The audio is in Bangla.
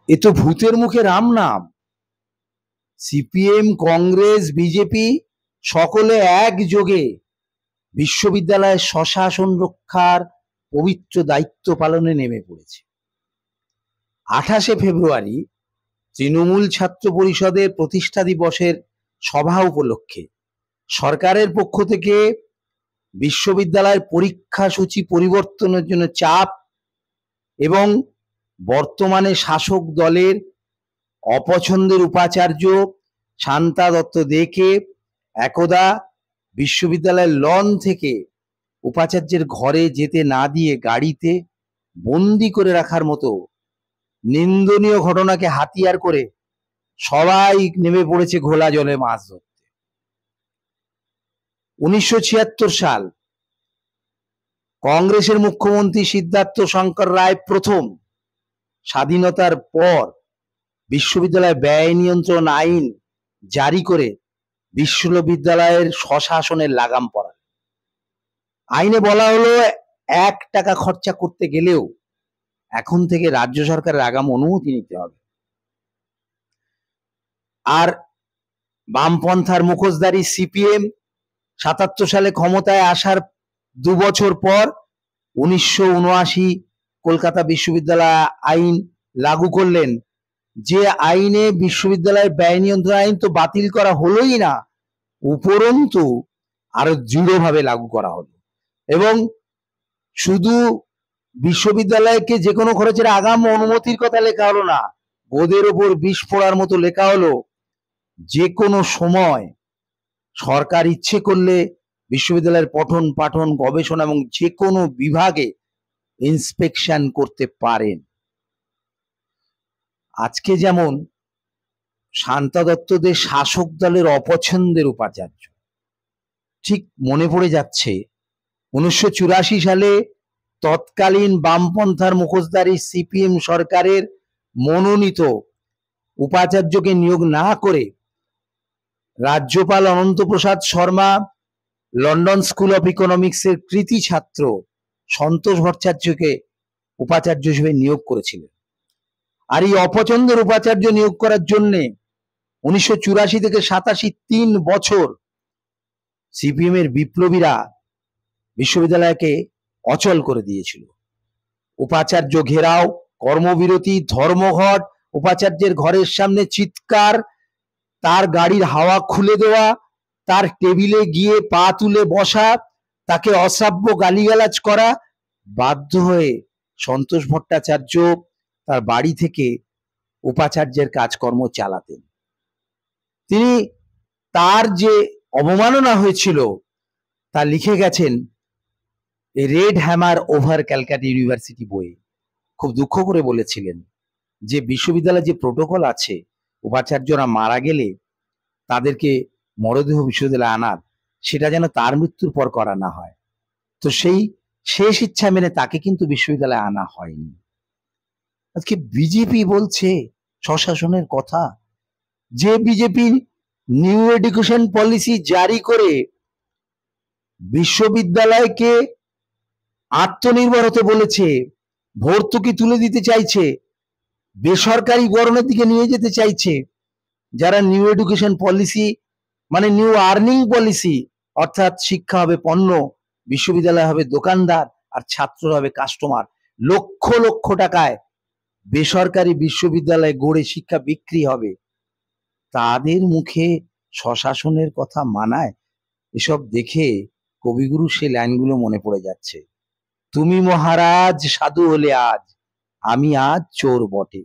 এ তো ভূতের মুখে রাম নাম। সিপিএম, কংগ্রেস, বিজেপি সকলে একযোগে বিশ্ববিদ্যালয়ের স্বশাসন রক্ষার পবিত্র দায়িত্ব পালনে নেমে পড়েছে। 28শে ফেব্রুয়ারি তৃণমূল ছাত্র পরিষদের প্রতিষ্ঠা দিবসের সভা উপলক্ষে সরকারের পক্ষ থেকে বিশ্ববিদ্যালয়ের পরীক্ষা সূচি পরিবর্তনের জন্য চাপ এবং বর্তমানে শাসক দলের অপছন্দের উপাচার্য শান্তা দত্ত দেকে একদা বিশ্ববিদ্যালয়ের লন থেকে উপাচার্যের ঘরে যেতে না দিয়ে গাড়িতে বন্দি করে রাখার মতো নিন্দনীয় ঘটনাকে হাতিয়ার করে সবাই নেমে পড়েছে ঘোলা জলে মাছ ধরতে। 1976 সাল কংগ্রেসের মুখ্যমন্ত্রী সিদ্ধার্থ শঙ্কর রায় প্রথম স্বাধীনতার পর বিশ্ববিদ্যালয় ব্যয় নিয়ন্ত্রণ আইন জারি করে বিশ্ববিদ্যালয়ের স্বশাসনের লাগাম পড়ান। আইনে বলা হলো 1 টাকা খরচা করতে গেলেও এখন থেকে রাজ্য সরকারের আগাম অনুমতি নিতে হবে। আর বামপন্থার মুখোশধারী সিপিএম 77 সালে ক্ষমতায় আসার 2 বছর পর 1979 কলকাতা বিশ্ববিদ্যালয় আইন লাগু করলেন, যে আইনে বিশ্ববিদ্যালয়ের ব্যয় নিয়ন্ত্রণ আইন তো বাতিল করা হলোই না, উপরন্তু আরো দৃঢ়ভাবে লাগু করা হলো। এবং শুধু বিশ্ববিদ্যালয়কে যে কোনো খরচের আগাম অনুমতির কথা লেখা হলো না, ওদের ওপর বিষ ফোড়ার মতো লেখা হলো যে কোনো সময় সরকার ইচ্ছে করলে বিশ্ববিদ্যালয়ের পঠন পাঠন গবেষণা এবং যে কোনো বিভাগে ইন্সপেকশন করতে পারেন। আজকে যেমন শান্তা দত্তদের শাসক দলের অপছন্দের উপাচার্য, ঠিক মনে পড়ে যাচ্ছে 1984 সালে তৎকালীন বামপন্থার মুখোশধারী সিপিএম সরকারের মনোনীত উপাচার্যকে নিয়োগ না করে রাজ্যপাল অনন্তপ্রসাদ শর্মা লন্ডন স্কুল অফ ইকোনমিক্সের কৃতি ছাত্র সন্তোষ ভট্টাচার্যকে উপাচার্য হিসেবে নিয়োগ করেছিলেন। আর এই অপছন্দের উপাচার্য নিয়োগ করার জন্য 1984 থেকে 87 3 বছর সিপিএম এর বিপ্লবীরা বিশ্ববিদ্যালয়কে অচল করে দিয়েছিল। উপাচার্য ঘেরাও, কর্মবিরতি, ধর্মঘট, উপাচার্যের ঘরের সামনে চিৎকার, তার গাড়ির হাওয়া খুলে দেওয়া, তার টেবিলে গিয়ে পা তুলে বসা, তাকে অশ্রাব্য গালিগালাজ করা। বাধ্য হয়ে সন্তোষ ভট্টাচার্য তার বাড়ি থেকে উপাচার্যের কাজকর্ম চালাতেন। তিনি তার যে অবমাননা হয়েছিল তা লিখে গেছেন red hammer over Calcutta university বইয়ে। খুব দুঃখ করে বলেছিলেন যে বিশ্ববিদ্যালয়ের যে প্রোটোকল আছে, উপাচার্যরা মারা গেলে তাদেরকে মরদেহ বিশ্ববিদ্যালয়ে আনার, সেটা যেন তার মৃত্যুর পর করা না হয়। তো সেই শেষ ইচ্ছা মেনে তাকে কিন্তু বিশ্ববিদ্যালয়ে আনা হয়নি। আজকে বিজেপি বলছে স্বশাসনের কথা, যে বিজেপি নিউ এডুকেশন পলিসি জারি করে বিশ্ববিদ্যালয়কে আত্মনির্ভর হতে বলেছে, ভর্তুকি তুলে দিতে চাইছে, বেসরকারিকরণের দিকে নিয়ে যেতে চাইছে, যারা নিউ এডুকেশন পলিসি মানে নিউ আর্নিং পলিসি, অর্থাৎ শিক্ষা হবে পণ্য, বিশ্ববিদ্যালয় হবে দোকানদার আর ছাত্র হবে কাস্টমার, লক্ষ লক্ষ টাকায় বেসরকারি বিশ্ববিদ্যালয়ে গড়ে শিক্ষা বিক্রি হবে, তাদের মুখে স্বশাসনের কথা মানায়? এসব দেখে কবিগুরু সে লাইনগুলো মনে পড়ে যাচ্ছে, তুমি মহারাজ সাধু হলে আজ, আমি আজ চোর বটে।